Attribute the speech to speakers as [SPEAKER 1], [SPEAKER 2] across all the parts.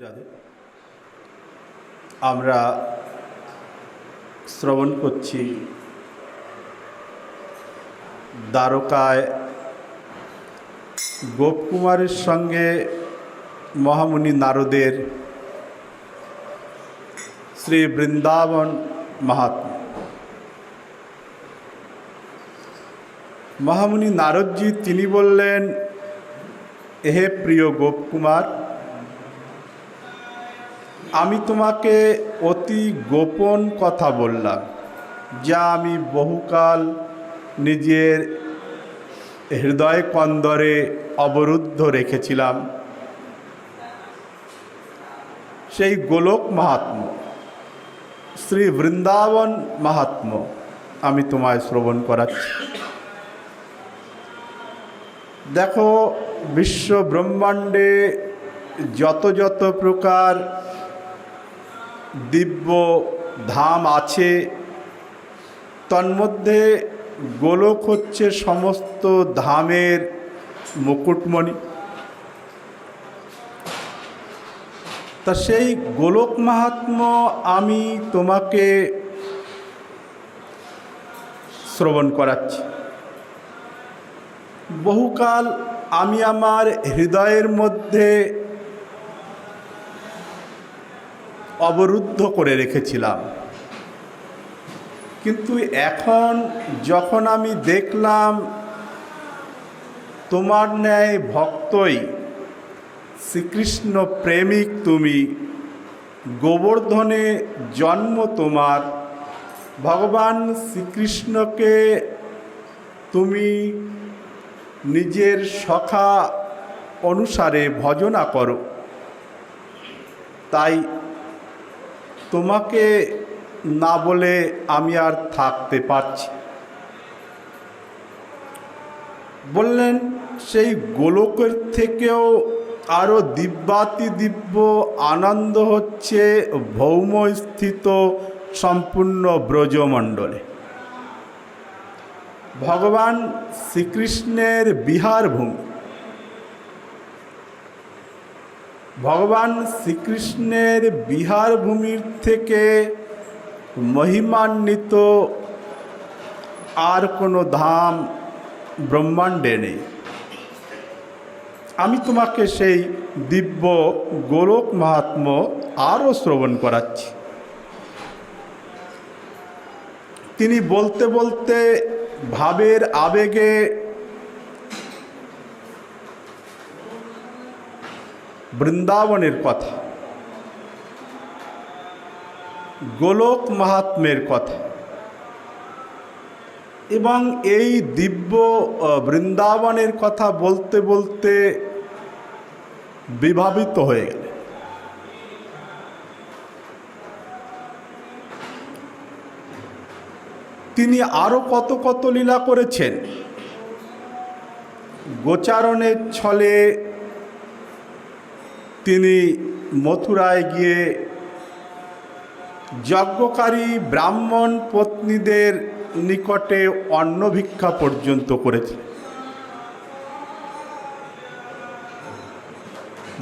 [SPEAKER 1] রাধে। আমরা শ্রবণ করছি দ্বারকায় গোপকুমারের সঙ্গে মহামুনি নারদের শ্রী বৃন্দাবন মাহাত্ম্য। মহামুনি নারদজি তিনি বললেন, হে প্রিয় গোপকুমার, আমি তোমাকে অতি গোপন কথা বললাম, যা আমি বহুকাল নিজের হৃদয় কন্দরে অবরুদ্ধ রেখেছিলাম। সেই গোলক মাহাত্ম্য, শ্রী বৃন্দাবন মাহাত্ম্য আমি তোমায় শ্রবণ করাচ্ছি। দেখো, বিশ্ব ব্রহ্মাণ্ডে যত যত প্রকার দিব্য ধাম আছে, তন্মধ্যে গোলক হচ্ছে সমস্ত ধামের মুকুটমণি। তা সেই গোলক মাহাত্ম্য আমি তোমাকে শ্রবণ করাচ্ছি। বহুকাল আমি আমার হৃদয়ের মধ্যে অবরুদ্ধ করে রেখেছিলাম, কিন্তু এখন যখন আমি দেখলাম তোমার ন্যায় ভক্তই শ্রীকৃষ্ণ প্রেমিক, তুমি গোবর্ধনে জন্ম তোমার, ভগবান শ্রীকৃষ্ণকে তুমি নিজের সখা অনুসারে ভজনা করো, তাই তোমাকে না বলে আমি আর থাকতে পারছি। বললেন, সেই গোলকের থেকেও আরও দিব্যাতি দিব্য আনন্দ হচ্ছে ভৌমস্থিত সম্পূর্ণ ব্রজমণ্ডলে। ভগবান শ্রীকৃষ্ণের বিহার ভূমি, ভগবান শ্রীকৃষ্ণের বিহার ভূমির থেকে মহিমান্বিত আর কোনো ধাম ব্রহ্মাণ্ডে নেই। আমি তোমাকে সেই দিব্য গোলক মাহাত্ম্য আরও শ্রবণ করাচ্ছি। তিনি বলতে বলতে ভাবের আবেগে বৃন্দাবনের কথা, গোলক মাহাত্ম্যের কথা এবং এই দিব্য বৃন্দাবনের কথা বলতে বলতে বিভাবিত হয়ে গেল। তিনি আরও কত কত লীলা করেছেন। গোচারণের ছলে তিনি মথুরায় গিয়ে যজ্ঞকারী ব্রাহ্মণ পত্নীদের নিকটে অন্ন ভিক্ষা পর্যন্ত করেছিলেন।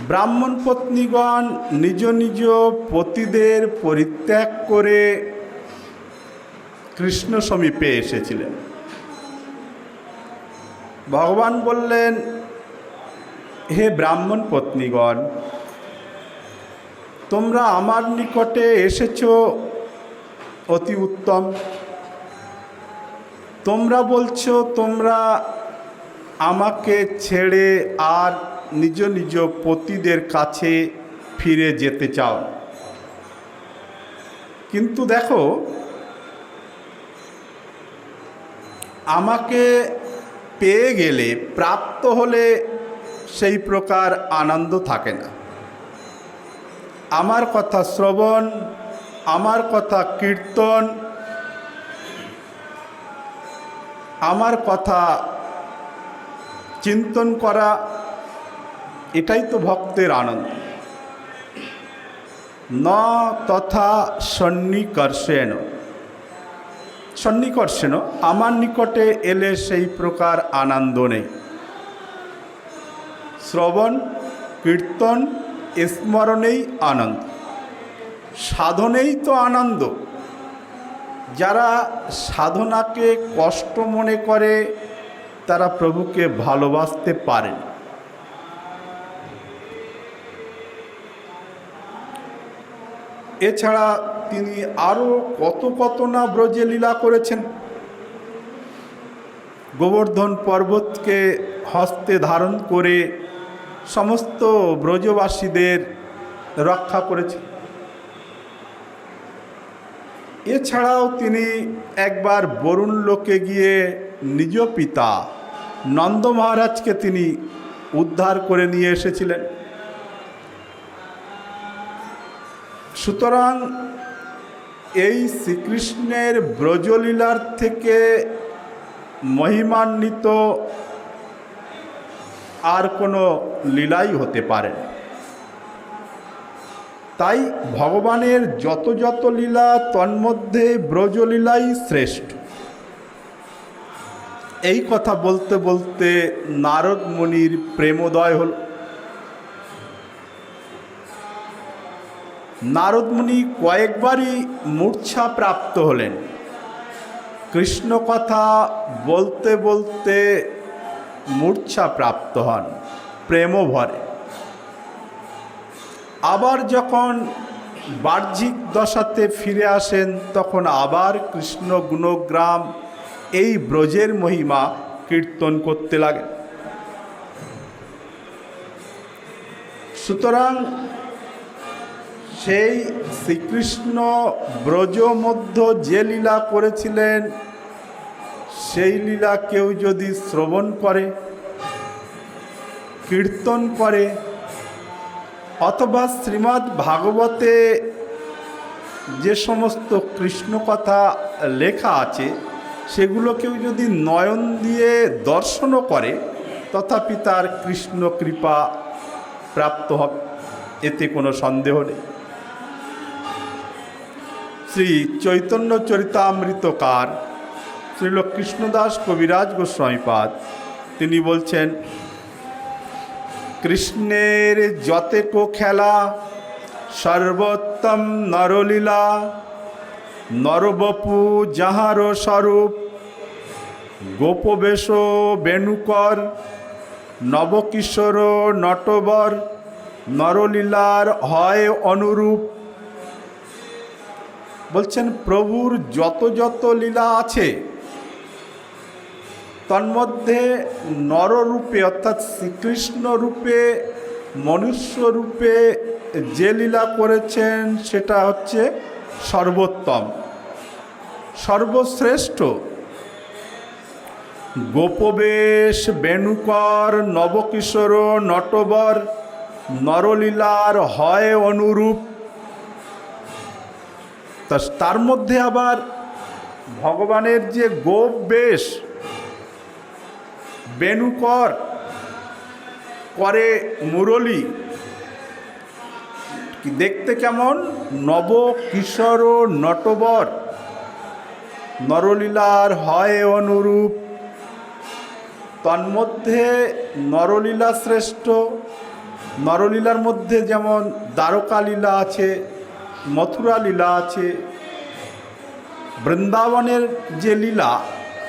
[SPEAKER 1] ব্রাহ্মণ পত্নীগণ নিজ নিজ পতিদের পরিত্যাগ করে কৃষ্ণ সমীপে এসেছিলেন। ভগবান বললেন, হে ব্রাহ্মণ পত্নীগণ, তোমরা আমার নিকটে এসেছ অতি উত্তম। তোমরা বলছো তোমরা আমাকে ছেড়ে আর নিজ নিজ পতিদের কাছে ফিরে যেতে চাও, কিন্তু দেখো, আমাকে পেয়ে গেলে, প্রাপ্ত হলে সেই প্রকার আনন্দ থাকে না। আমার কথা শ্রবণ, আমার কথা কীর্তন, আমার কথা চিন্তন করা, এটাই তো ভক্তের আনন্দ। ন তথা সন্নিকর্ষেণ, সন্নিকর্ষেণ, আমার নিকটে এলে সেই প্রকার আনন্দ নেই। শ্রবণ, কীর্তন স্মরণেই আনন্দ, সাধনেই তো আনন্দ। যারা সাধনাকে কষ্ট মনে করে তারা প্রভুকে ভালোবাসতে পারেন। এছাড়া তিনি আরও কত না ব্রজে লীলা করেছেন। গোবর্ধন পর্বতকে হস্তে ধারণ করে সমস্ত ব্রজবাসীদের রক্ষা করেছেন। এছাড়াও তিনি একবার বরুণ লোকে গিয়ে নিজ পিতা নন্দ মহারাজকে তিনি উদ্ধার করে নিয়ে এসেছিলেন। সুতরাং এই শ্রীকৃষ্ণের ব্রজলীলার থেকে মহিমান্বিত আর কোনো লীলাই হতে পারে না। তাই ভগবানের যত লীলা তন্মধ্যে ব্রজলীলাই শ্রেষ্ঠ। এই কথা বলতে বলতে নারদ মুনির প্রেমোদয় হল। নারদ মুনি কয়েকবারই মূর্ছা প্রাপ্ত হলেন। কৃষ্ণ কথা বলতে বলতে মূর্ছা প্রাপ্ত হন প্রেমভরে। আবার যখন বাহ্যিক দশাতে ফিরে আসেন তখন আবার কৃষ্ণ গুণগ্রাম এই ব্রজের মহিমা কীর্তন করতে লাগেন। সুতরাং সেই শ্রীকৃষ্ণ ব্রজ মধ্য যে লীলা করেছিলেন সেই লীলা কেউ যদি শ্রবণ করে, কীর্তন করে, অথবা শ্রীমদ্ ভাগবতে যে সমস্ত কৃষ্ণ কথা লেখা আছে সেগুলো কেউ যদি নয়ন দিয়ে দর্শনও করে তথাপি তার কৃষ্ণ কৃপা প্রাপ্ত হবে, এতে কোনো সন্দেহ নেই। শ্রী চৈতন্য চরিতামৃতকার শ্রীল কৃষ্ণদাস কবিরাজ গোস্বামীপাদ তিনি বলছেন, কৃষ্ণের যতেক খেলা সর্বোত্তম নরলীলা, নরবপু যাহার স্বরূপ গোপবেশ বেণুকর, নবকিশোর নটবর নরলীলার হয় অনুরূপ। বলছেন প্রভুর যত লীলা আছে তন্মধ্যে নররূপে অর্থাৎ শ্রীকৃষ্ণ রূপে মনুষ্য রূপে যে লীলা করেছেন সেটা হচ্ছে সর্বোত্তম, সর্বশ্রেষ্ঠ। গোপবেশ বেণুকর নবকিশোর নটবর নরলীলার হয় অনুরূপ। তার মধ্যে আবার ভগবানের যে গোপ বেশ, বেণুকর করে মুরলী, দেখতে কেমন, নব কিশোর নটবর নরলীলার হয় অনুরূপ। তন্মধ্যে নরলীলা শ্রেষ্ঠ। নরলীলার মধ্যে যেমন দ্বারকা লীলা আছে, মথুরা লীলা আছে, বৃন্দাবনের যে লীলা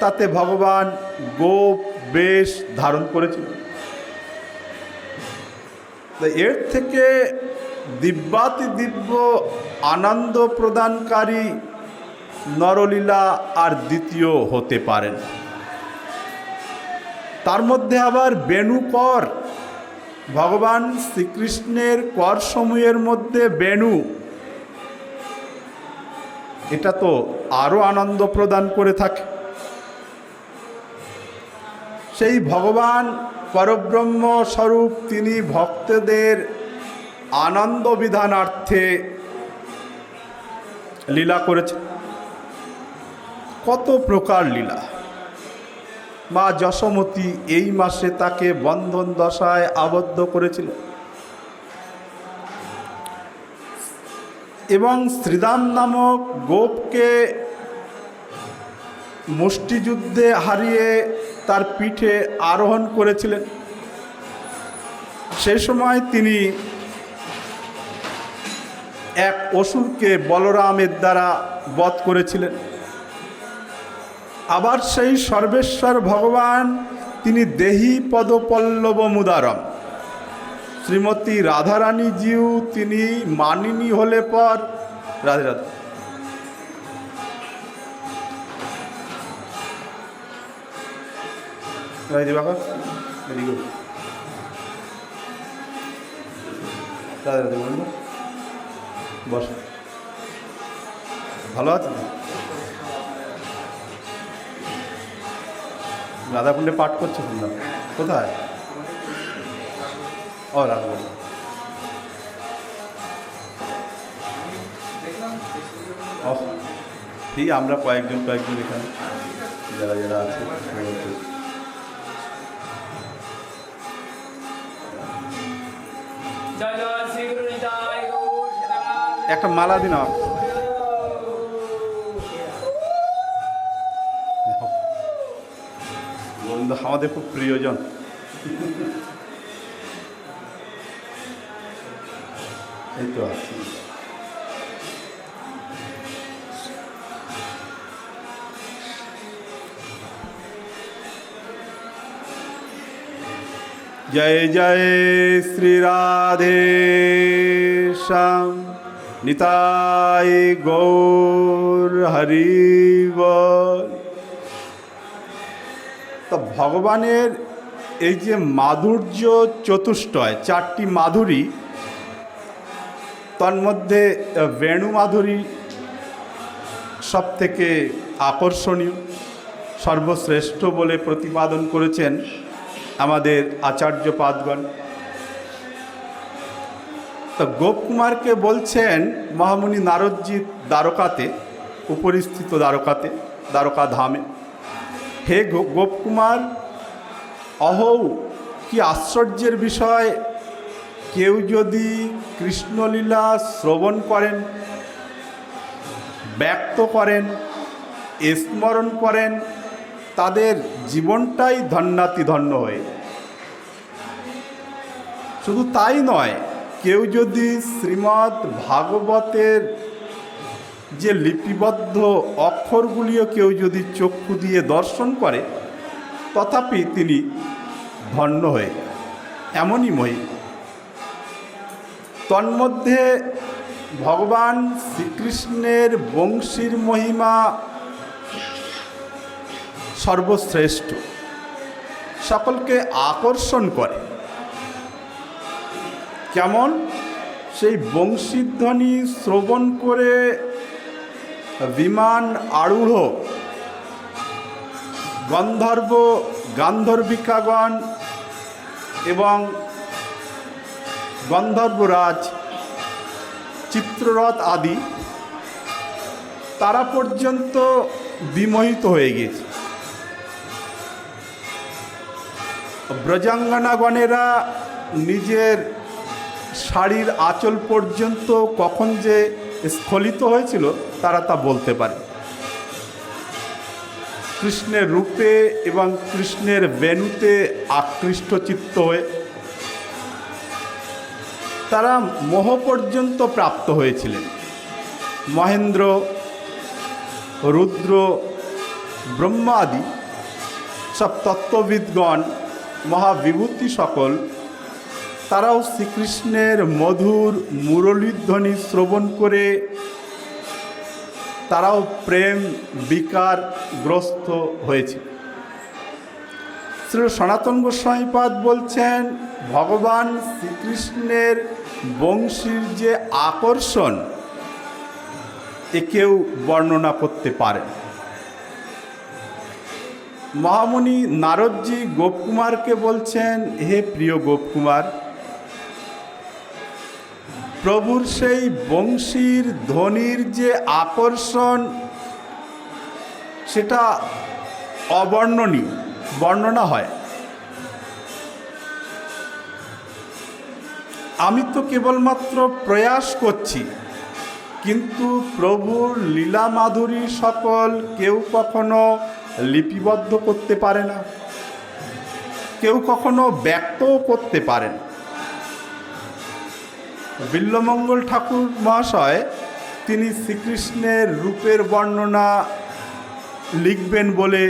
[SPEAKER 1] তাতে ভগবান গোপ বেশ ধারণ করেছিলেন। এর থেকে দিব্যাতি দিব্য আনন্দ প্রদানকারী নরলীলা আর দ্বিতীয় হতে পারেন। তার মধ্যে আবার বেণুকর, ভগবান শ্রীকৃষ্ণের করসমূহের মধ্যে বেণু, এটা তো আরও আনন্দ প্রদান করে থাকে। সেই ভগবান পরব্রহ্ম স্বরূপ তিনি ভক্তদের আনন্দ বিধানার্থে লীলা করেছেন। কত প্রকার লীলা। মা যশোমতী এই মাসে তাকে বন্ধন দশায় আবদ্ধ করেছিল এবং শ্রীদাম নামক গোপকে মুষ্টিযুদ্ধে হারিয়ে তার পিঠে আরোহণ করেছিলেন। সেই সময় তিনি এক অসুরকে বলরামের দ্বারা বধ করেছিলেন। আবার সেই সর্বেশ্বর ভগবান তিনি দেহি পদপল্লব মুদারম, শ্রীমতী রাধারানীজিও তিনি মানিনী হলে পর রাধে রাধে রাধে বাবা ভেরি গুড রাধে রাধে বলুন বস ভালো আছে রাধাকুণ্ডে পাঠ করছে শুনলাম কোথায় ও রাধা ঠিক আমরা কয়েকজন এখানে যারা যারা আছে একটা মালা দিন বন্ধু আমাদের খুব প্রিয়জন এই তো আছে जय जय श्री राधे श्याम निताय गौर हरि बोल। তো ভগবানের এই যে মাধুর্য চতুষ্টয়, চারটি মাধুরী, তন্মধ্যে বেণু মাধুরী সব থেকে আকর্ষণীয়, সর্বশ্রেষ্ঠ বলে প্রতিপাদন করেছেন আমাদের আচার্যপাদগণ। তো গোপকুমারকে বলছেন মহামুনি নারদজি দ্বারকাতে, উপরিস্থিত দ্বারকাতে, দ্বারকা ধামে, হে গোপকুমার, অহৌ কি আশ্চর্যের বিষয়, কেউ যদি কৃষ্ণলীলা শ্রবণ করেন, ব্যক্ত করেন, স্মরণ করেন, তাদের জীবনটাই ধন্যাতিধন্য হয়ে। শুধু তাই নয়, কেউ যদি শ্রীমদ্ ভাগবতের যে লিপিবদ্ধ অক্ষরগুলিও কেউ যদি চক্ষু দিয়ে দর্শন করে, তথাপি তিনি ধন্য হয়ে, এমনই মহিমা। তন্মধ্যে ভগবান শ্রীকৃষ্ণের বংশীর মহিমা সর্বশ্রেষ্ঠ, সকলকে আকর্ষণ করে। কেমন? সেই বংশীধ্বনি শ্রবণ করে বিমান আরূঢ় গন্ধর্ব গান্ধর্বিকাগণ এবং গন্ধর্বরাজ চিত্ররথ আদি, তারা পর্যন্ত বিমোহিত হয়ে গিয়েছে। ব্রজাঙ্গনাগণেরা নিজের শাড়ির আঁচল পর্যন্ত কখন যে স্খলিত হয়েছিল তারা তা বলতে পারে। কৃষ্ণের রূপে এবং কৃষ্ণের বেণুতে আকৃষ্ট চিত্ত হয়ে তারা মোহ পর্যন্ত প্রাপ্ত হয়েছিলেন। মহেন্দ্র, রুদ্র, ব্রহ্মা আদি সব তত্ত্ববিদগণ, মহাবিভূতি সকল, তারাও শ্রীকৃষ্ণের মধুর মুরলীধ্বনি শ্রবণ করে তারাও প্রেম বিকারগ্রস্ত হয়েছে। শ্রী সনাতন গোস্বামীপাদ বলছেন, ভগবান শ্রীকৃষ্ণের বংশীর যে আকর্ষণ, এ কেউ বর্ণনা করতে পারে। মহামুনি নারদজি গোপকুমারকে বলছেন, হে প্রিয় গোপকুমার, প্রভুর সেই বংশীর ধ্বনির যে আকর্ষণ, সেটা অবর্ণনীয়, বর্ণনা হয়। আমি তো কেবলমাত্র প্রয়াস করছি, কিন্তু প্রভুর লীলা মাধুরী সকল কেউ কখনো লিপিবদ্ধ করতে পারে না, কেউ কখনো ব্যক্তও করতে পারে না। বিল্বমঙ্গল ঠাকুর মহাশয় তিনি শ্রীকৃষ্ণের রূপের বর্ণনা লিখবেন বলে,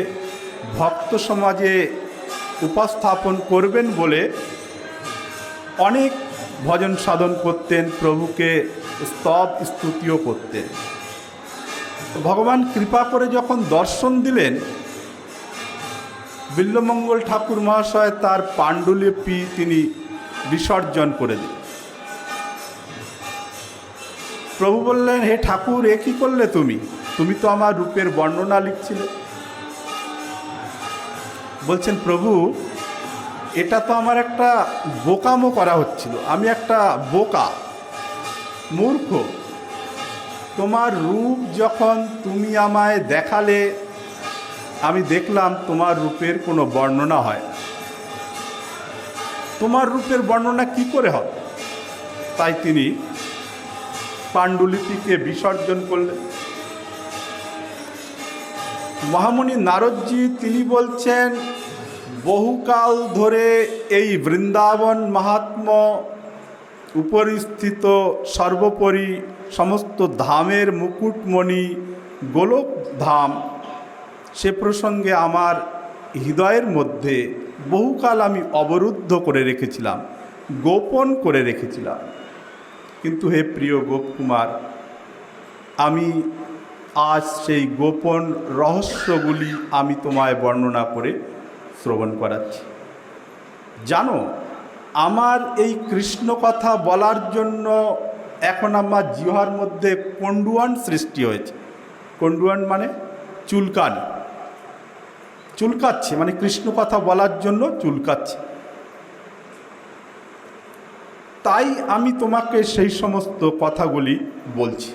[SPEAKER 1] ভক্ত সমাজে উপস্থাপন করবেন বলে অনেক ভজন সাধন করতেন, প্রভুকে স্তব স্তুতিও করতেন। ভগবান কৃপা করে যখন দর্শন দিলেন, বিল্বমঙ্গল ঠাকুর মহাশয় তার পাণ্ডুলিপি তিনি বিসর্জন করে দিলেন। প্রভু বললেন, হে ঠাকুর, এ কী করলে তুমি? তুমি তো আমার রূপের বর্ণনা লিখছিলে। বলছেন, প্রভু, এটা তো আমার একটা বোকামো করা হচ্ছিল। আমি একটা বোকা, মূর্খ। তোমার রূপ যখন তুমি আমায় দেখালে, আমি দেখলাম তোমার রূপের কোনো বর্ণনা হয়। তোমার রূপের বর্ণনা কি করে হবে? তাই তিনি পাণ্ডুলিপিকে বিসর্জন করলেন। মহামুনি নারদজি তিনি বলছেন, বহুকাল ধরে এই বৃন্দাবন মাহাত্ম্য উপরিস্থিত সর্বোপরি সমস্ত ধামের মুকুটমণি গোলক ধাম, সে প্রসঙ্গে আমার হৃদয়ের মধ্যে বহুকাল আমি অবরুদ্ধ করে রেখেছিলাম, গোপন করে রেখেছিলাম। কিন্তু হে প্রিয় গোপকুমার, আমি আজ সেই গোপন রহস্যগুলি আমি তোমায় বর্ণনা করে শ্রবণ করাচ্ছি। জানো, আমার এই কৃষ্ণ কথা বলার জন্য এখন আমার জিহ্বার মধ্যে কণ্ডুয়ান সৃষ্টি হয়েছে। কণ্ডুয়ান মানে চুলকানি, চুলকাচ্ছে, মানে কৃষ্ণ কথা বলার জন্য চুলকাচ্ছে। তাই আমি তোমাকে সেই সমস্ত কথাগুলি বলছি।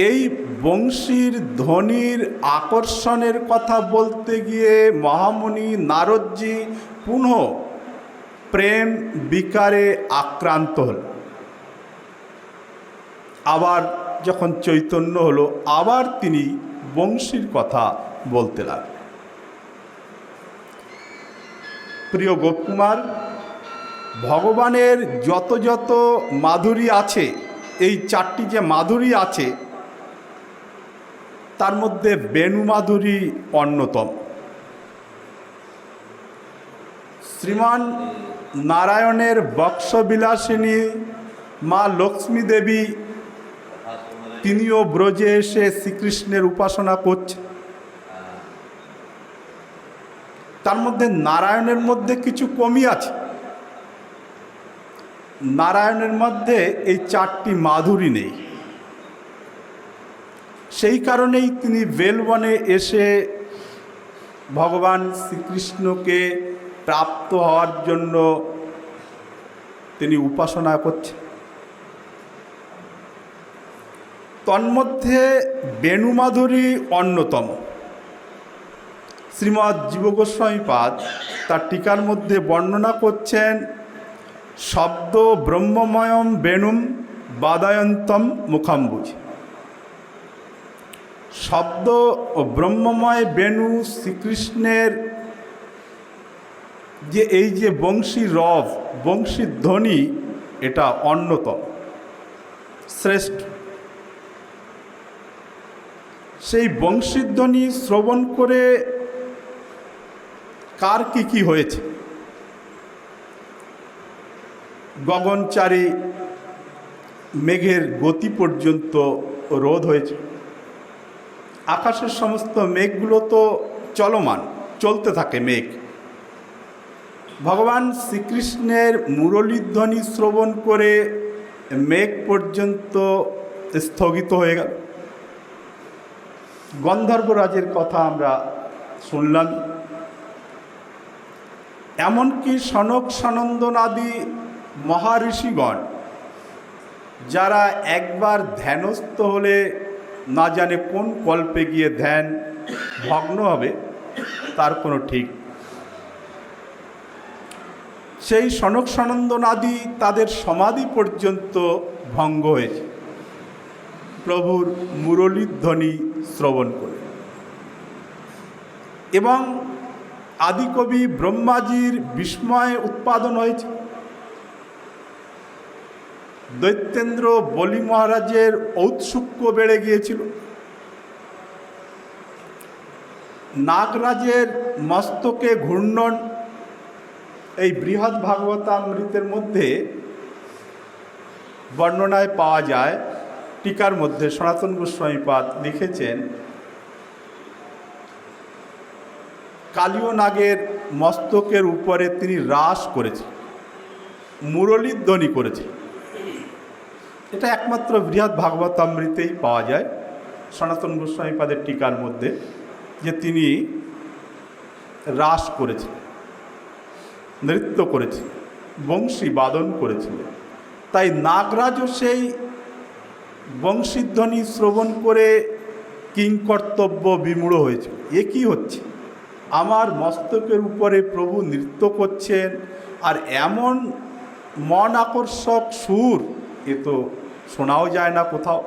[SPEAKER 1] এই বংশীর ধ্বনির আকর্ষণের কথা বলতে গিয়ে মহামুনি নারদজি পুনঃ প্রেম বিকারে আক্রান্ত হল। আবার যখন চৈতন্য হলো, আবার তিনি বংশীর কথা বলতে লাগলেন। প্রিয় গোপকুমার, ভগবানের যত যত মাধুরী আছে, এই চারটি যে মাধুরী আছে, তার মধ্যে বেণু মাধুরী অন্যতম। শ্রীমান নারায়ণের বক্ষবিলাসিনী মা লক্ষ্মী দেবী, তিনিও ব্রজে এসে শ্রীকৃষ্ণের উপাসনা করছেন। তার মধ্যে নারায়ণের মধ্যে কিছু কমি আছে। নারায়ণের মধ্যে এই চারটি মাধুরী নেই। সেই কারণেই তিনি বেলবনে এসে ভগবান শ্রীকৃষ্ণকে প্রাপ্ত হওয়ার জন্য তিনি উপাসনা করছেন। তন্মধ্যে বেণুমাধুরী অন্যতম। শ্রীমৎ জীবগোস্বামীপাদ তার টিকার মধ্যে বর্ণনা করছেন, শব্দ ব্রহ্মময়ম বেণুম বাদায়ন্তম মুখাম্বুজ। শব্দ ও ব্রহ্মময় বেণু শ্রীকৃষ্ণের যে এই যে বংশী রব, বংশী ধ্বনি, এটা অন্যতম শ্রেষ্ঠ। সেই বংশীধ্বনি শ্রবণ করে কার কি হয়েছে? গগনচারী মেঘের গতি পর্যন্ত রোধ হয়েছে। আকাশের সমস্ত মেঘগুলো তো চলমান, চলতে থাকে মেঘ। ভগবান শ্রীকৃষ্ণের মুরলীধ্বনি শ্রবণ করে মেঘ পর্যন্ত স্থগিত হয়ে গেল। গন্ধর্বরাজের কথা আমরা শুনলাম। এমনকি সনক সনন্দনাদি মহাঋষিগণ, যারা একবার ধ্যানস্থ হলে না জানে কোন কল্পে গিয়ে ধ্যান ভগ্ন হবে তার কোনো ঠিক, সেই সনক সনন্দনাদি তাদের সমাধি পর্যন্ত ভঙ্গ হয়েছে প্রভুর মুরলীধ্বনি শ্রবণ করে। এবং আদিকবি ব্রহ্মাজির বিস্ময় উৎপাদন হয়েছে। দৈত্যেন্দ্র বলি মহারাজের ঔৎসুক্য বেড়ে গিয়েছিল। নাগরাজের মস্তকে ঘূর্ণন, এই বৃহৎ ভাগবতামৃতের মধ্যে বর্ণনায় পাওয়া যায়। টিকার মধ্যে সনাতন গোস্বামীপাদ লিখেছেন, কালীয় নাগের মস্তকের উপরে তিনি রাস করেছেন, মুরলীধ্বনি করেছেন। এটা একমাত্র বৃহৎ ভাগবতামৃতেই পাওয়া যায়, সনাতন গোস্বামীপাদের টিকার মধ্যে, যে তিনি রাস করেছেন, নৃত্য করেছেন, বংশী বাদন করেছিলেন। তাই নাগরাজও সেই বংশীধ্বনি শ্রবণ করে কিংকর্তব্য বিমূঢ় হয়েছে। এ কী হচ্ছে? আমার মস্তকের উপরে প্রভু নৃত্য করছেন, আর এমন মন আকর্ষক সুর, এ তো শোনাও যায় না কোথাও,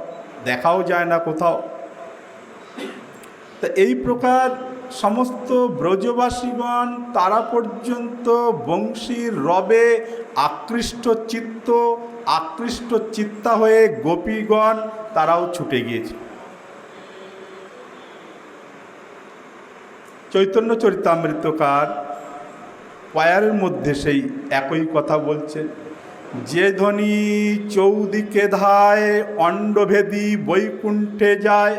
[SPEAKER 1] দেখাও যায় না কোথাও। তা এই প্রকার সমস্ত ব্রজবাসীগণ তারা পর্যন্ত বংশীর রবে আকৃষ্ট চিত্তা হয়ে গোপীগণ তারাও ছুটে গিয়েছে। চৈতন্য চরিতামৃতকার পায়ারের মধ্যে সেই একই কথা বলছেন, যে ধ্বনি চৌদিকে ধায় অণ্ডভেদী বৈকুণ্ঠে যায়,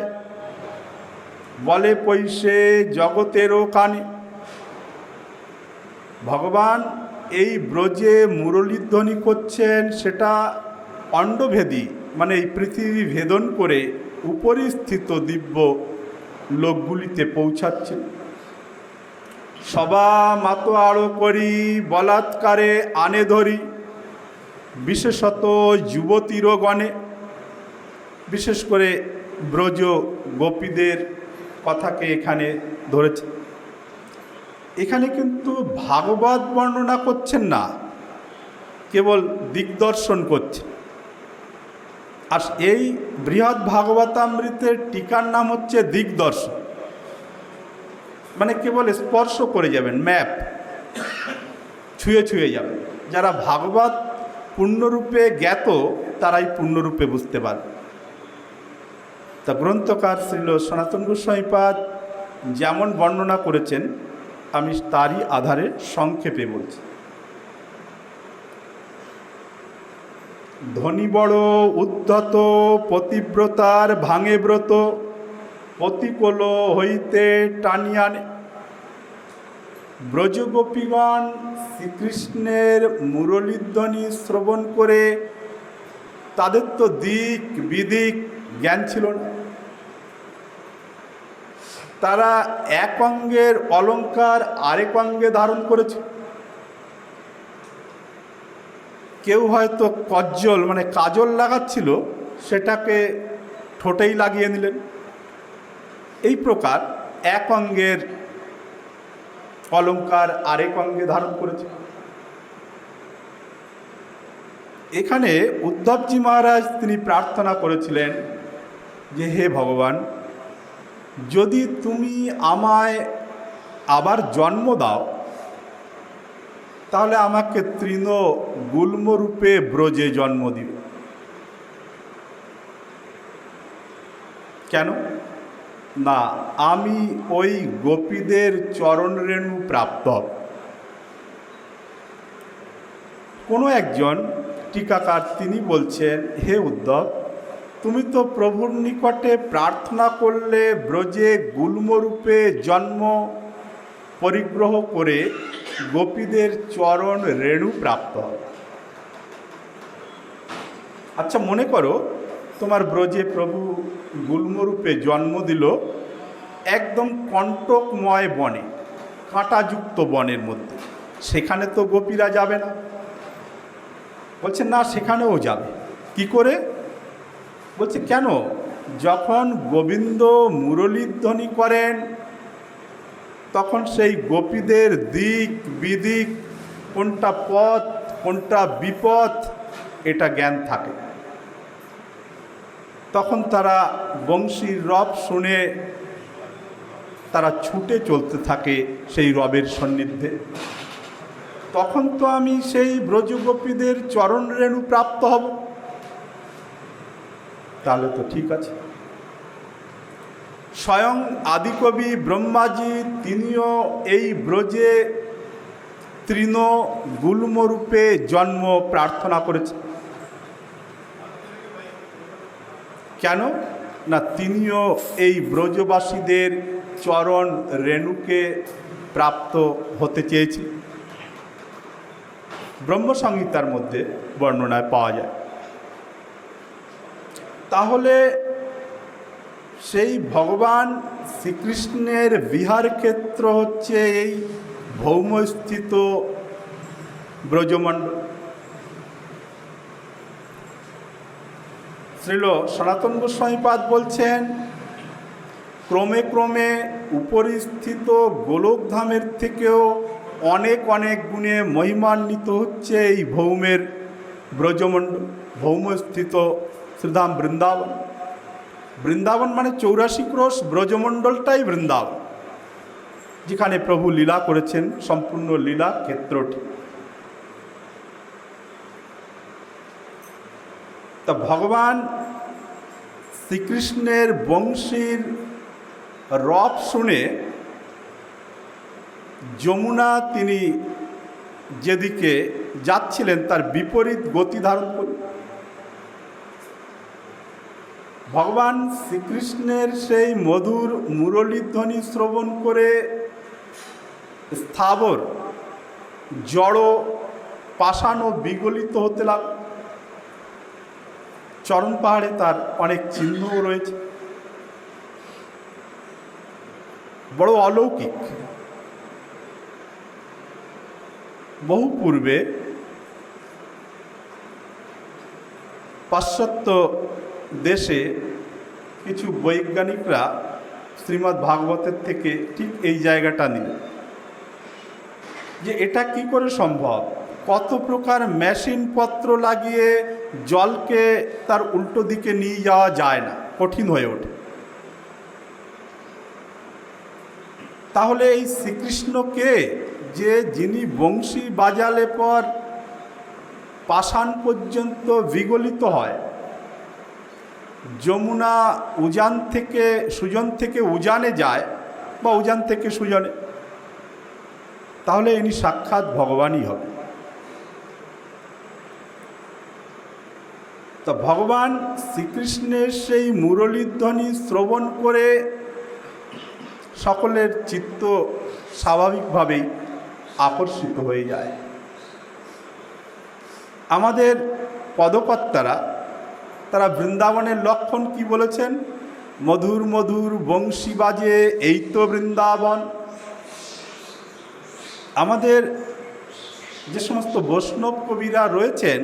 [SPEAKER 1] বলে পৈশে জগতেরও কানে। ভগবান এই ব্রজে মুরলীধ্বনি করছেন, সেটা অণ্ডভেদী, মানে এই পৃথিবী ভেদন করে উপরিস্থিত দিব্য লোকগুলিতে পৌঁছাচ্ছেন। সবা মাতো আড়ো করি বলাৎকারে আনে ধরি, বিশেষত যুবতীর গণে। বিশেষ করে ব্রজ গোপীদের কথাকে এখানে ধরেছে। এখানে কিন্তু ভাগবত বর্ণনা করছেন না, কেবল দিগদর্শন করছেন। আর এই বৃহৎ ভাগবতামৃতের টিকার নাম হচ্ছে দিগদর্শন, মানে কেবল স্পর্শ করে যাবেন, ম্যাপ ছুঁয়ে ছুঁয়ে যাবেন। যারা ভাগবত পূর্ণরূপে জ্ঞাত তারাই পূর্ণরূপে বুঝতে পারবে। তা গ্রন্থকার শ্রীল সনাতন গোস্বামীপাদ যেমন বর্ণনা করেছেন, আমি তারই আধারে সংক্ষেপে বলছি। ধনী বড় উদ্ধত পতিব্রতার ভাঙে ব্রত, পতিকোল হইতে টানিয়ানে। ব্রজগোপীগণ শ্রীকৃষ্ণের মুরলীধ্বনি শ্রবণ করে, তাদের তো দিক বিদিক জ্ঞান ছিল না। তারা এক অঙ্গের অলঙ্কার আরেক অঙ্গে ধারণ করেছে। কেউ হয়তো কজ্জল মানে কাজল লাগাচ্ছিল, সেটাকে ঠোঁটেই লাগিয়ে নিলেন। এই প্রকার এক অঙ্গের অলঙ্কার আরেক অঙ্গে ধারণ করেছে। এখানে উদ্ধবজি মহারাজ তিনি প্রার্থনা করেছিলেন যে, হে ভগবান, যদি তুমি আমায় আবার জন্ম দাও, তাহলে আমাকে তৃণ গুল্মরূপে ব্রজে জন্ম দিও। কেন না, আমি ওই গোপীদের চরণ রেণু প্রাপ্ত হব। কোনো একজন টিকাকার তিনি বলছেন, হে উদ্ধব, তুমি তো প্রভুর নিকটে প্রার্থনা করলে ব্রজে গুল্মরূপে জন্ম পরিগ্রহ করে গোপীদের চরণ রেণু প্রাপ্ত হবে। আচ্ছা, মনে করো তোমার ব্রজে প্রভু গুল্মরূপে জন্ম দিল একদম কণ্টকময় বনে, কাঁটাযুক্ত বনের মধ্যে। সেখানে তো গোপীরা যাবে না। বলছে না, সেখানেও যাবে। কি করে? বলছে কেন? যখন গোবিন্দ মুরলীধ্বনি করেন, তখন সেই গোপীদের দিক বিদিক, কোনটা পথ কোনটা বিপথ, এটা জ্ঞান থাকে। তখন তারা বংশীর রব শুনে তারা ছুটে চলতে থাকে সেই রবের সান্নিধ্যে। তখন তো আমি সেই ব্রজগোপীদের চরণ রেণু প্রাপ্ত হব। তাহলে তো ঠিক আছে। স্বয়ং আদিকবি ব্রহ্মাজি তিনিও এই ব্রজে তৃণগুল্মরূপে জন্ম প্রার্থনা করেছেন। কেন না, তিনিও এই ব্রজবাসীদের চরণ রেণুকে প্রাপ্ত হতে চেয়েছেন। ব্রহ্মসংহিতার মধ্যে বর্ণনায় পাওয়া যায়। তাহলে সেই ভগবান শ্রীকৃষ্ণের বিহার ক্ষেত্র হচ্ছে এই ভৌমস্থিত ব্রজমণ্ডল। শ্রীল সনাতন গোস্বামীপাদ বলছেন, ক্রমে ক্রমে উপরিস্থিত গোলকধামের থেকেও অনেক অনেক গুণে মহিমান্বিত হচ্ছে এই ভৌমের ব্রজমণ্ডল, ভৌমস্থিত শ্রীধাম বৃন্দাবন। বৃন্দাবন মানে 84 ক্রোশ ব্রজমণ্ডলটাই বৃন্দাবন, যেখানে প্রভু লীলা করেছেন, সম্পূর্ণ লীলা ক্ষেত্রটি। তা ভগবান শ্রীকৃষ্ণের বংশীর রব শুনে যমুনা তিনি যেদিকে যাচ্ছিলেন তার বিপরীত গতি ধারণ করে ভগবান শ্রীকৃষ্ণের সেই মধুর মুরলীধ্বনি শ্রবণ করে স্থাবর জড় পাষাণ ও বিগলিত হতে লাগল। চরণ পাহাড়ে তার অনেক চিহ্নও রয়েছে, বড় অলৌকিক। বহু পূর্বে পাশ্চাত্য দেশে কিছু বৈজ্ঞানিকরা শ্রীমদ্ ভাগবতের থেকে ঠিক এই জায়গাটা নিলেন যে এটা কি করে সম্ভব, কত প্রকার মেশিনপত্র লাগিয়ে জলকে তার উল্টো দিকে নিয়ে যাওয়া যায় না, কঠিন হয়ে ওঠে। তাহলে এই শ্রীকৃষ্ণকে যে যিনি বংশী বাজালে পর পাষাণ পর্যন্ত বিগলিত হয়, যমুনা উজান থেকে সুজন থেকে উজানে যায় বা উজান থেকে সুজনে, তাহলে ইনি সাক্ষাৎ ভগবানই হবে। তো ভগবান শ্রীকৃষ্ণের সেই মুরলীধ্বনি শ্রবণ করে সকলের চিত্ত স্বাভাবিকভাবেই আকর্ষিত হয়ে যায়। আমাদের পদকর্তারা তারা বৃন্দাবনের লক্ষণ কি বলেছেন, মধুর মধুর বংশী বাজে এই তো বৃন্দাবন। আমাদের যে সমস্ত বৈষ্ণব কবিরা রয়েছেন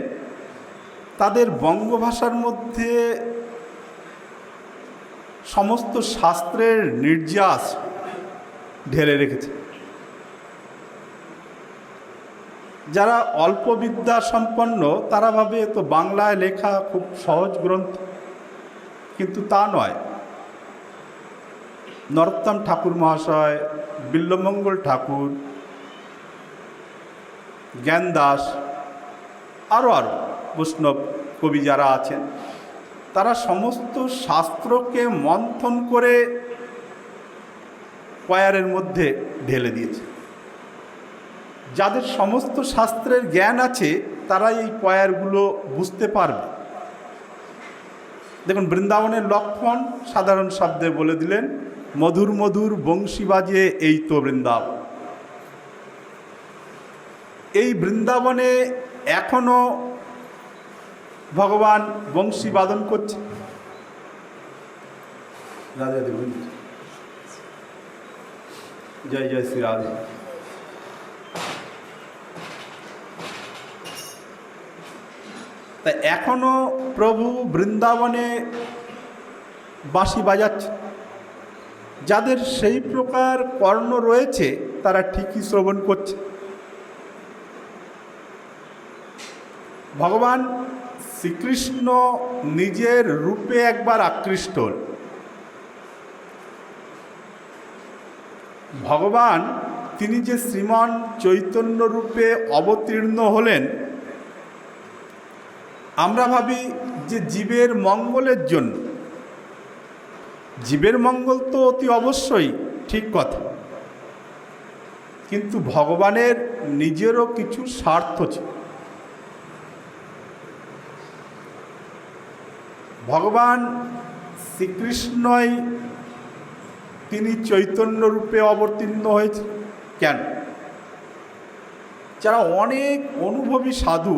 [SPEAKER 1] তাদের বঙ্গভাষার মধ্যে সমস্ত শাস্ত্রের নির্যাস ঢেলে রেখেছে। যারা অল্প বিদ্যা সম্পন্ন তারা ভাবে তো বাংলায় লেখা খুব সহজ গ্রন্থ, কিন্তু তা নয়। নরোত্তম ঠাকুর মহাশয়, বিল্বমঙ্গল ঠাকুর, জ্ঞানদাস, আরও বৈষ্ণব কবি যারা আছেন তারা সমস্ত শাস্ত্রকে মন্থন করে পয়ারের মধ্যে ঢেলে দিয়েছে। যাদের সমস্ত শাস্ত্রের জ্ঞান আছে তারা এই পয়ারগুলো বুঝতে পারবে। দেখুন, বৃন্দাবনের লক্ষণ সাধারণ শব্দে বলে দিলেন, মধুর মধুর বংশী বাজে এই তো বৃন্দাবন। এই বৃন্দাবনে এখনো ভগবান বংশী বাদন করছে। রাধে রাধে, জয় জয় শ্রী রাধে। তাই এখনো প্রভু বৃন্দাবনে বাঁশি বাজাচ্ছে। যাদের সেই প্রকার কর্ণ রয়েছে তারা ঠিকই শ্রবণ করছে। ভগবান শ্রীকৃষ্ণ নিজের রূপে একবার আকৃষ্ট হন। ভগবান তিনি যে শ্রীমান চৈতন্য রূপে অবতীর্ণ হলেন, আমরা ভাবি যে জীবের মঙ্গলের জন্য। জীবের মঙ্গল তো অতি অবশ্যই ঠিক কথা, কিন্তু ভগবানের নিজেরও কিছু স্বার্থ ছিল। ভগবান শ্রীকৃষ্ণই তিনি চৈতন্য রূপে অবতীর্ণ হয়েছে কেন? যারা অনেক অনুভবী সাধু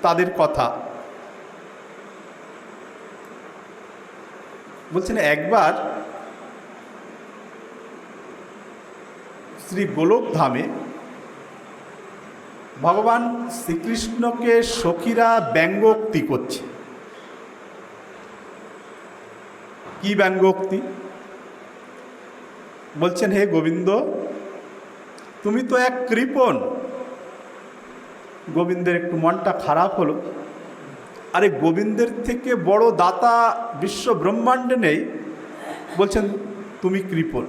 [SPEAKER 1] তাদের কথা বলছেন। একবার শ্রী গোলক ধামে ভগবান শ্রীকৃষ্ণকে সখীরা ব্যঙ্গোক্তি করছে। কি ব্যঙ্গোক্তি? বলছেন, হে গোবিন্দ, তুমি তো এক কৃপণ। গোবিন্দের একটু মনটা খারাপ হলো। আরে গোবিন্দের থেকে বড় দাতা বিশ্ব ব্রহ্মাণ্ডে নেই, বলছেন তুমি কৃপণ।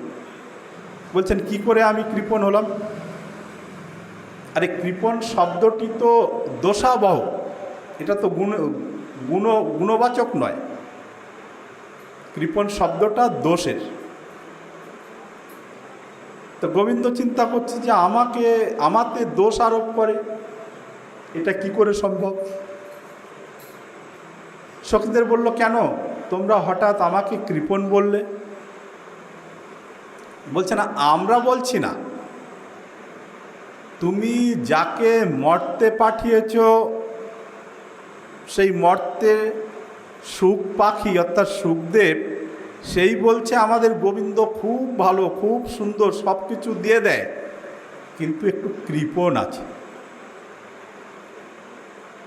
[SPEAKER 1] বলছেন কি করে আমি কৃপণ হলাম? আরে কৃপণ শব্দটি তো দোষাবহ, এটা তো গুণবাচক নয়। কৃপণ শব্দটা দোষের। তো গোবিন্দ চিন্তা করছে যে আমাতে দোষ আরোপ করে, এটা কি করে সম্ভব? সখীদের বলল, কেন তোমরা হঠাৎ আমাকে কৃপণ বললে? বলছে না, আমরা বলছি না, তুমি যাকে মর্তে পাঠিয়েছ সেই মর্তে সুখ পাখি অর্থাৎ সুখদেব, সেই বলছে আমাদের গোবিন্দ খুব ভালো, খুব সুন্দর, সব কিছু দিয়ে দেয়, কিন্তু একটু কৃপণ আছে।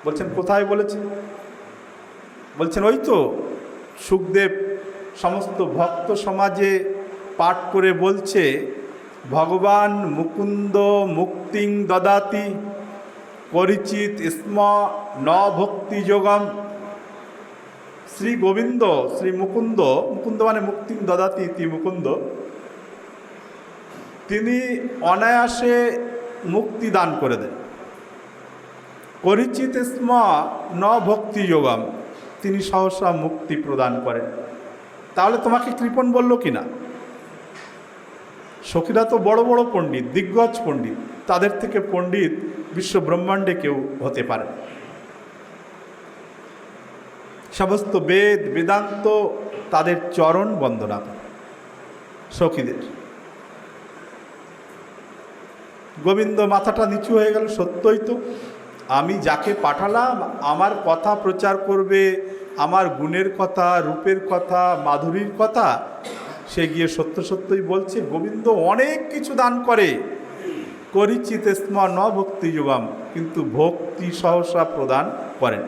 [SPEAKER 1] বলছেন কোথায় বলেছে? বলছেন ওই তো সুখদেব সমস্ত ভক্ত সমাজে পাঠ করে বলছে, ভগবান মুকুন্দ মুক্তিং দদাতি পরিচিত স্ম ন ভক্তি যোগম। শ্রী গোবিন্দ, শ্রী মুকুন্দ, মুকুন্দ মানে মুক্তিং দদাতি ইতি মুকুন্দ, তিনি অনায়াসে মুক্তি দান করে দেন। পরিচিত স্ম ন ভক্তি যোগম, তিনি সহসা মুক্তি প্রদান করেন। তাহলে তোমাকে কৃপণ বলল কি না? সখীরা তো বড় বড় পণ্ডিত, দিগ্গজ পণ্ডিত, তাদের থেকে পণ্ডিত বিশ্ব ব্রহ্মাণ্ডে কেউ হতে পারে। সমস্ত বেদ বেদান্ত তাদের চরণ বন্দনা করে সখীদের। গোবিন্দ মাথাটা নিচু হয়ে গেল। সত্যই তো, আমি যাকে পাঠালাম আমার কথা প্রচার করবে, আমার গুণের কথা, রূপের কথা, মাধুরীর কথা, সে গিয়ে সত্য সত্যই বলছে গোবিন্দ অনেক কিছু দান করে, করিচিত স্ম ন ভক্তি যোগম, কিন্তু ভক্তি সহসা প্রদান করেন।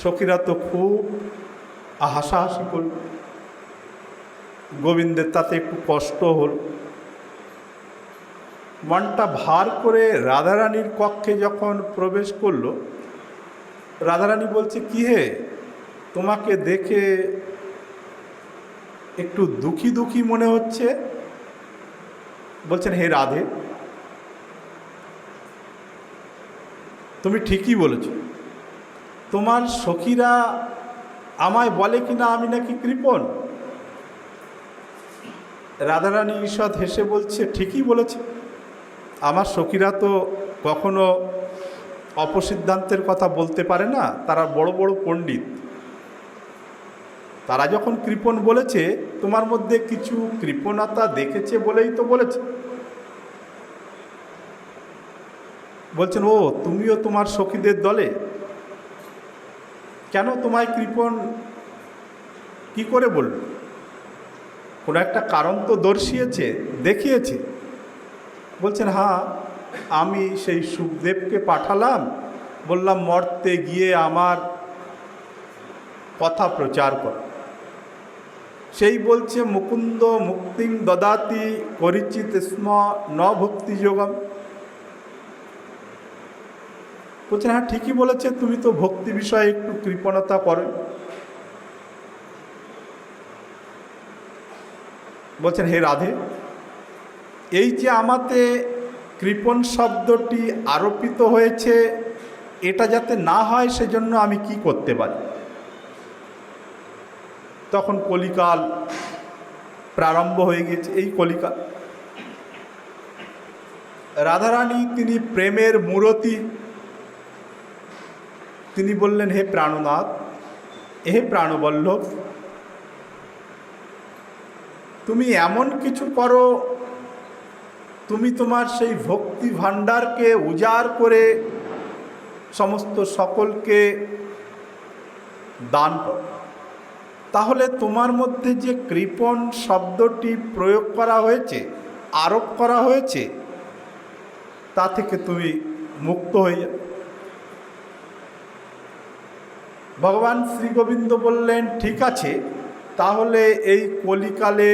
[SPEAKER 1] সখীরা তো খুব হাসাহাসি করল। গোবিন্দের তাতে একটু কষ্ট হল। মনটা ভার করে রাধারানীর কক্ষে যখন প্রবেশ করল, রাধারানী বলছে, কি হে, তোমাকে দেখে একটু দুঃখী দুঃখী মনে হচ্ছে। বলছেন, হে রাধে, তুমি ঠিকই বলেছ। তোমার সখীরা আমায় বলে কিনা আমি নাকি কৃপণ। রাধারানী ঈষৎ হেসে বলছে, ঠিকই বলেছে। আমার সখীরা তো কখনো অপসিদ্ধান্তের কথা বলতে পারে না, তারা বড় বড় পণ্ডিত। তারা যখন কৃপণ বলেছে, তোমার মধ্যে কিছু কৃপণতা দেখেছে বলেই তো বলেছে। বলছেন, ও তুমিও তোমার সখীদের দলে? কেন তোমায় কৃপণ কি করে বলল? কোনো একটা কারণ তো দর্শিয়েছে, দেখিয়েছে। বলছেন, হ্যাঁ, আমি সেই সুখদেবকে পাঠালাম, বললাম মর্তে গিয়ে আমার কথা প্রচার কর। সেই বলছে মুকুন্দ মুক্তিং দদাতি পরিচিত স্ম ন ভক্তি যোগম। বলছেন, হ্যাঁ ঠিকই বলেছে, তুমি তো ভক্তি বিষয়ে একটু কৃপণতা করো। বলছেন, হে রাধে, এই যে আমাতে কৃপণ শব্দটি আরোপিত হয়েছে, এটা যাতে না হয় সেজন্য আমি কি করতে পারি। তখন কলিকাল প্রারম্ভ হয়ে গেছে। এই কলিকাল রাধারানী তিনি প্রেমের মূরতি, তিনি বললেন, হে প্রাণনাথ, হে প্রাণবল্লভ, তুমি এমন কিছু করো, তুমি তোমার সেই ভক্তি ভাণ্ডারকে উজাড় করে সমস্ত সকলকে দান করো। তাহলে তোমার মধ্যে যে কৃপণ শব্দটি প্রয়োগ করা হয়েছে, আরোপ করা হয়েছে, তা থেকে তুমি মুক্ত হয়ে যাবে। ভগবান শ্রী গোবিন্দ বললেন, ঠিক আছে, তাহলে এই কলিকালে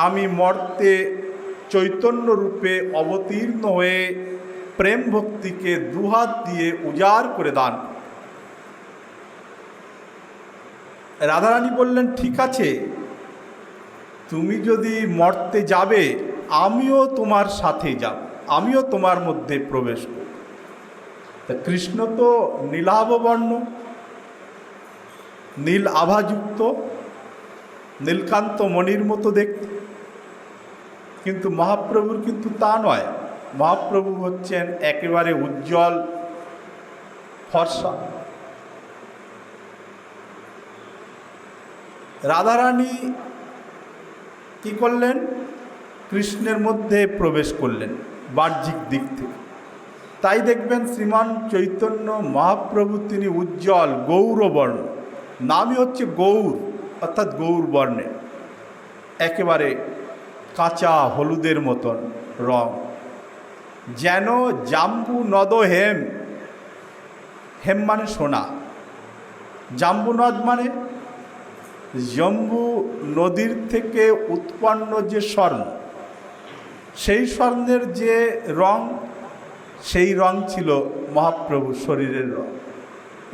[SPEAKER 1] আমি মর্তে চৈতন্য রূপে অবতীর্ণ হয়ে প্রেম ভক্তিকে দুহাত দিয়ে উজাড় করে দান। রাধারানী বললেন, ঠিক আছে, তুমি যদি মর্তে যাবে, আমিও তোমার সাথে যাব, আমিও তোমার মধ্যে প্রবেশ করব। তা কৃষ্ণ তো নীলাভ বর্ণ, নীল আভাযুক্ত, নীলকান্ত মণির মতো দেখতে, কিন্তু মহাপ্রভুর কিন্তু তা নয়। মহাপ্রভু হচ্ছেন একেবারে উজ্জ্বল ফর্সা। রাধারানী কি করলেন? কৃষ্ণের মধ্যে প্রবেশ করলেন বাহ্যিক দিক থেকে। তাই দেখবেন শ্রীমান চৈতন্য মহাপ্রভু তিনি উজ্জ্বল গৌরবর্ণ, নামই হচ্ছে গৌর, অর্থাৎ গৌর বর্ণে, একেবারে কাঁচা হলুদের মতন রং, যেন জাম্বু নদ হেম। হেম মানে সোনা, জাম্বু নদ মানে জম্বু নদীর থেকে উৎপন্ন যে স্বর্ণ, সেই স্বর্ণের যে রং, সেই রং ছিল মহাপ্রভুর শরীরের রং।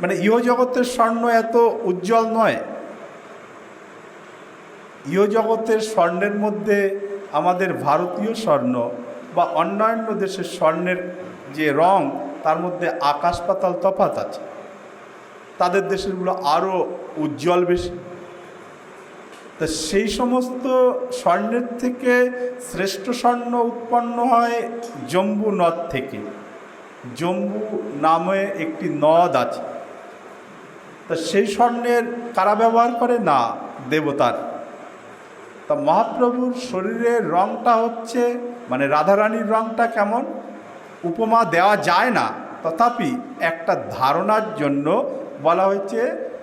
[SPEAKER 1] মানে ইহজগতের স্বর্ণ এত উজ্জ্বল নয়। ইহজগতের স্বর্ণের মধ্যে আমাদের ভারতীয় স্বর্ণ বা অন্যান্য দেশের স্বর্ণের যে রং, তার মধ্যে আকাশ পাতাল তফাৎ আছে। তাদের দেশেরগুলো আরও উজ্জ্বল বেশি। তা সেই সমস্ত স্বর্ণের থেকে শ্রেষ্ঠ স্বর্ণ উৎপন্ন হয় জম্বু নদ থেকে। জম্বু নামে একটি নদ আছে। তা সেই স্বর্ণের কারা ব্যবহার করে? না, দেবতার। তা মহাপ্রভুর শরীরের রংটা হচ্ছে, মানে রাধারানীর রংটা কেমন উপমা দেওয়া যায় না, তথাপি একটা ধারণার জন্য বলা হয়েছে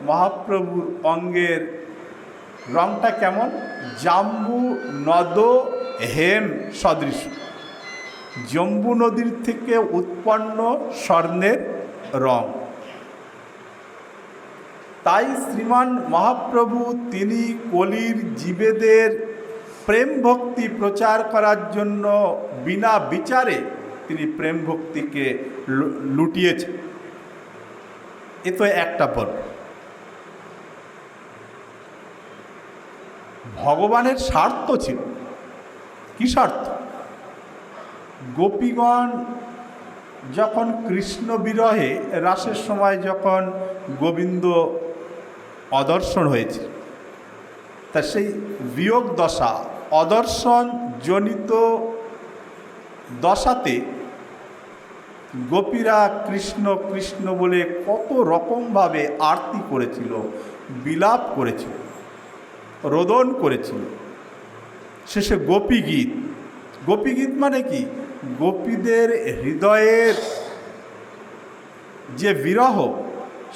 [SPEAKER 1] মহাপ্রভুর অঙ্গের রংটা কেমন, জাম্বু নদ হেম সদৃশ, জম্বু নদীর থেকে উৎপন্ন স্বর্ণের রং। তাই শ্রীমান মহাপ্রভু তিনি কলির জীবেদের প্রেম ভক্তি প্রচার করার জন্য বিনা বিচারে তিনি প্রেম ভক্তিকে লুটিয়েছেন। এ তো একটা পর্ব। ভগবানের স্বার্থ ছিল। কি স্বার্থ? গোপীগণ যখন কৃষ্ণ বিরহে রাসের সময় যখন গোবিন্দ অদর্শন হয়েছে, তা সেই বিয়োগ দশা, অদর্শন জনিত দশাতে গোপীরা কৃষ্ণ কৃষ্ণ বলে কত রকমভাবে আরতি করেছিল, বিলাপ করেছিল, রোদন করেছিল। শেষে গোপী গীত। গোপী গীত মানে কি? গোপীদের হৃদয়ের যে বিরহ,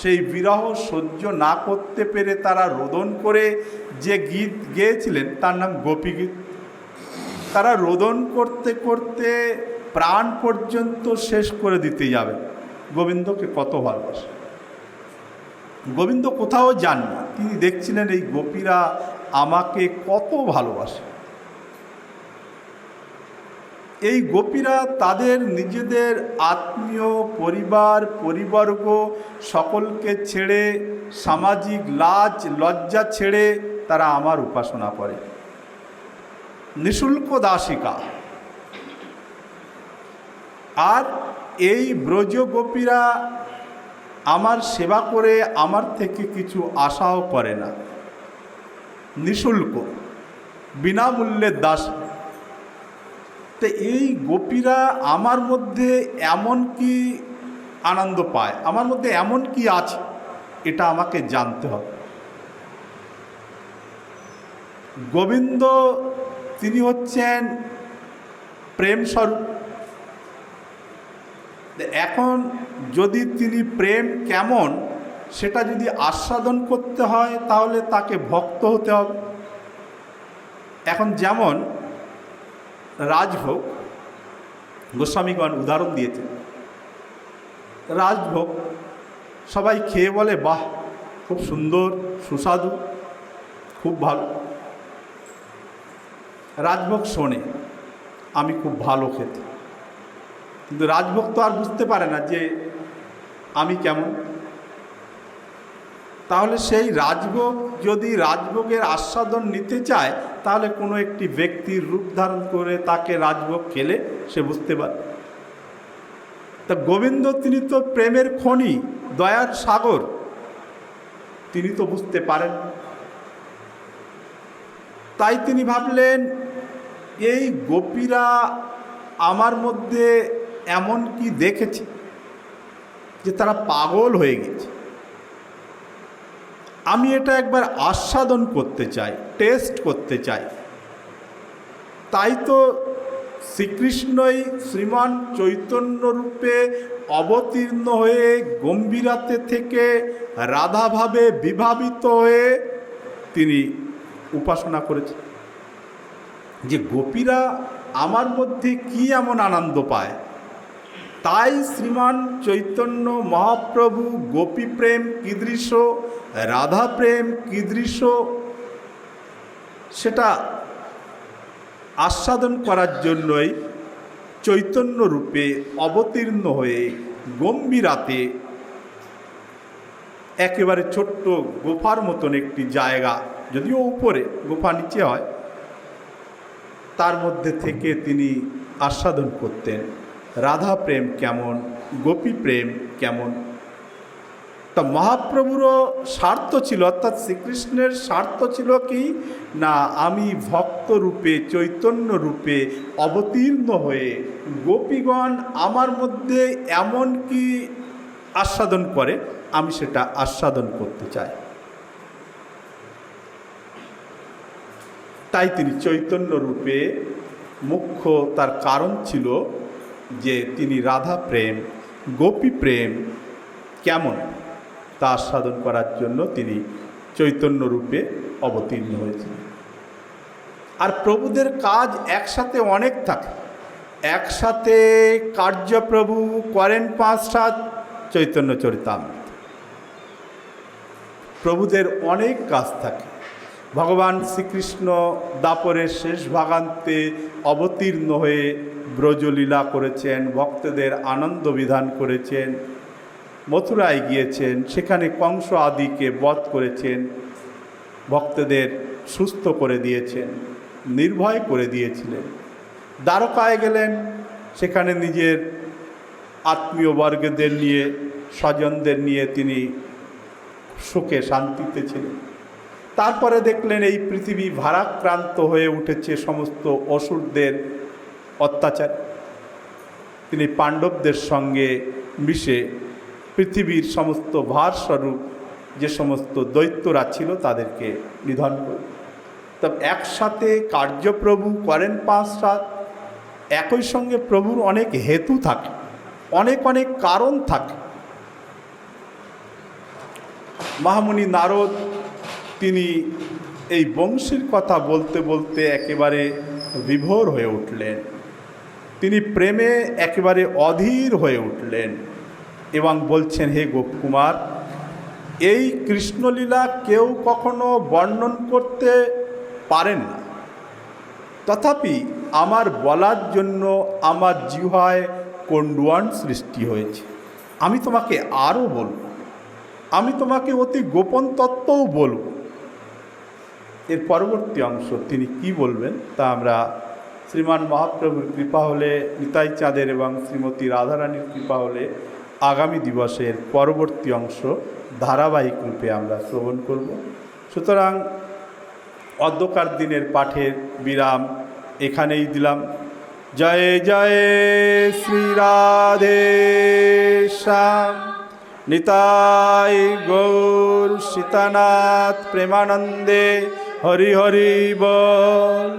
[SPEAKER 1] সেই বিরহ সহ্য না করতে পেরে তারা রোদন করে যে গীত গেয়েছিলেন তার নাম গোপী গীত। তারা রোদন করতে করতে প্রাণ পর্যন্ত শেষ করে দিতে যাবে গোবিন্দকে কত ভালোবাসে। গোবিন্দ কোথাও যাননি, তিনি দেখছিলেন এই গোপীরা আমাকে কত ভালোবাসে। এই গোপীরা তাদের নিজেদের আত্মীয় পরিবার পরিবর্গ সকলকে ছেড়ে, সামাজিক লাজ লজ্জা ছেড়ে তারা আমার উপাসনা করে। নিঃশুল্ক দাসিকা। আর এই ব্রজ গোপীরা আমার সেবা করে আমার থেকে কিছু আশাও করে না, নিঃশুল্ক বিনামূল্যের দাস। তো এই গোপীরা আমার মধ্যে এমন কি আনন্দ পায়, আমার মধ্যে এমন কি আছে, এটা আমাকে জানতে হবে। গোবিন্দ তিনি হচ্ছেন প্রেম স্বরূপ। এখন যদি তিনি প্রেম কেমন সেটা যদি আস্বাদন করতে হয় তাহলে তাকে ভক্ত হতে হবে। এখন যেমন রাজভোগ, গোস্বামীগণ উদাহরণ দিয়েছেন, রাজভোগ সবাই খেয়ে বলে বাহ খুব সুন্দর, সুস্বাদু, খুব ভালো। রাজভোগ শোনে আমি খুব ভালো খেতে, কিন্তু রাজভোগ তো আর বুঝতে পারে না যে আমি কেমন। তাহলে সেই রাজভোগ যদি রাজভোগের আস্বাদন নিতে চায় তাহলে কোনো একটি ব্যক্তির রূপ ধারণ করে তাকে রাজভোগ খেলে সে বুঝতে পারে। তা গোবিন্দ তিনি তো প্রেমের খনি, দয়ার সাগর, তিনি তো বুঝতে পারেন। তাই তিনি ভাবলেন এই গোপীরা আমার মধ্যে এমন কি দেখেছে যে তারা পাগল হয়ে গেছে, আমি এটা একবার আস্বাদন করতে চাই, টেস্ট করতে চাই। তাই তো শ্রীকৃষ্ণই শ্রীমান চৈতন্য রূপে অবতীর্ণ হয়ে গম্ভীরাতে থেকে রাধাভাবে বিভাবিত হয়ে তিনি উপাসনা করেছেন যে গোপীরা আমার মধ্যে কি এমন আনন্দ পায়। তাই শ্রীমান চৈতন্য মহাপ্রভু গোপী প্রেম কীদৃশ, রাধা প্রেম কীদৃশ সেটা আস্বাদন করার জন্যই চৈতন্য রূপে অবতীর্ণ হয়ে গম্ভীরাতে একেবারে ছোট্ট গোফার মতন একটি জায়গা, যদিও উপরে গোফা নিচে হয়, তার মধ্যে থেকে তিনি আস্বাদন করতেন রাধা প্রেম কেমন, গোপী প্রেম কেমন। তা মহাপ্রভুরও স্বার্থ ছিল, অর্থাৎ শ্রীকৃষ্ণের স্বার্থ ছিল কি না, আমি ভক্ত রূপে চৈতন্য রূপে অবতীর্ণ হয়ে গোপীগণ আমার মধ্যে এমন কি আস্বাদন করে আমি সেটা আস্বাদন করতে চাই। তাই তিনি চৈতন্য রূপে মুখ্য, তার কারণ ছিল যে তিনি রাধা প্রেম গোপী প্রেম কেমন তা আস্বাদন করার জন্য তিনি চৈতন্য রূপে অবতীর্ণ হয়েছিলেন। আর প্রভুদের কাজ একসাথে অনেক থাকে, একসাথে কার্যপ্রভু করেন 5-7 চৈতন্য চরিতামৃত। প্রভুদের অনেক কাজ থাকে। ভগবান শ্রীকৃষ্ণ দাপরের শেষ ভাগান্তে অবতীর্ণ হয়ে ব্রজলীলা করেছেন, ভক্তদের আনন্দ বিধান করেছেন, মথুরায় গিয়েছেন, সেখানে কংস আদিকে বধ করেছেন, ভক্তদের সুস্থ করে দিয়েছেন, নির্ভয় করে দিয়েছিলেন। দ্বারকায় গেলেন, সেখানে নিজের আত্মীয় বর্গদের নিয়ে, স্বজনদের নিয়ে তিনি সুখে শান্তিতে ছিলেন। তারপরে দেখলেন এই পৃথিবী ভারাক্রান্ত হয়ে উঠেছে সমস্ত অসুরদের অত্যাচার। তিনি পাণ্ডবদের সঙ্গে মিশে পৃথিবীর সমস্ত ভারস্বরূপ যে সমস্ত দৈত্যরা ছিল তাদেরকে নিধন করেন। তবে একসাথে কার্যপ্রভু করেন 5-7, একই সঙ্গে প্রভুর অনেক হেতু থাকে, অনেক অনেক কারণ থাকে। মহামুনি নারদ তিনি এই বংশীর কথা বলতে বলতে একেবারে বিভোর হয়ে উঠলেন, তিনি প্রেমে একেবারে অধীর হয়ে উঠলেন এবং বলছেন, হে গোপকুমার, এই কৃষ্ণলীলা কেউ কখনো বর্ণন করতে পারেন না, তথাপি আমার বলার জন্য আমার জিহ্বায় কণ্ডুয়ান সৃষ্টি হয়েছে। আমি তোমাকে আরও বলব, আমি তোমাকে অতি গোপন তত্ত্বও বলব। এর পরবর্তী অংশ তিনি কি বলবেন তা আমরা শ্রীমান মহাপ্রভুর কৃপা হলে, নিতাই চাঁদের এবং শ্রীমতী রাধারানীর কৃপা হলে আগামী দিবসের পরবর্তী অংশ ধারাবাহিক রূপে আমরা শ্রবণ করব। সুতরাং অধ্যকার দিনের পাঠের বিরাম এখানেই দিলাম। জয় জয় শ্রী রাধে শ্যাম, নিতাই গৌর সীতানাথ প্রেমানন্দে, হরি হরি বল।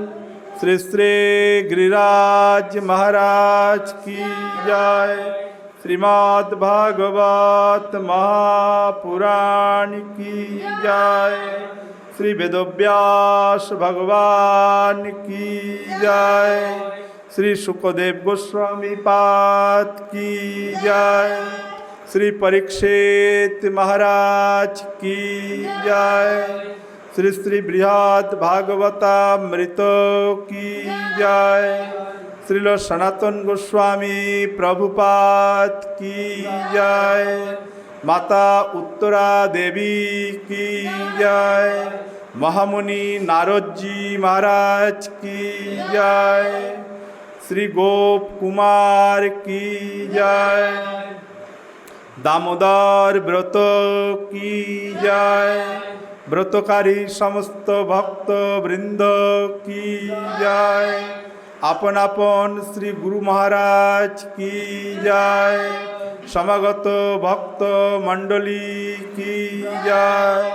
[SPEAKER 1] শ্রী শ্রী गिरिराज महाराज की जय। श्रीमद् भागवत महापुराण की जय। श्री वेदव्यास भगवान की जय। श्री सुखदेव गोस्वामी पाद की जय। श्री परीक्षित महाराज की जय। श्री श्री बृहद भागवतामृत की जय। श्रील सनातन गोस्वामी प्रभुपाद की जय। माता उत्तरा देवी की जय। महामुनि नारद जी महाराज की जय। श्री गोप कुमार की जय। दामोदर व्रत की जय। व्रतकारी समस्त भक्त वृंद की जय। आपन आपन श्री गुरु महाराज की जय। समागत भक्त मंडली की जय।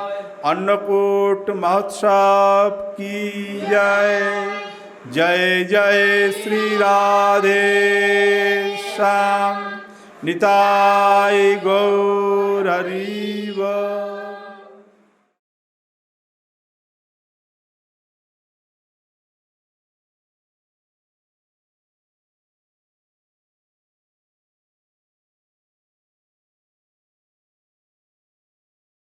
[SPEAKER 1] अन्नकूट महोत्सव की जय। जय जय श्री राधे श्याम, निताई गौर हरि बोल।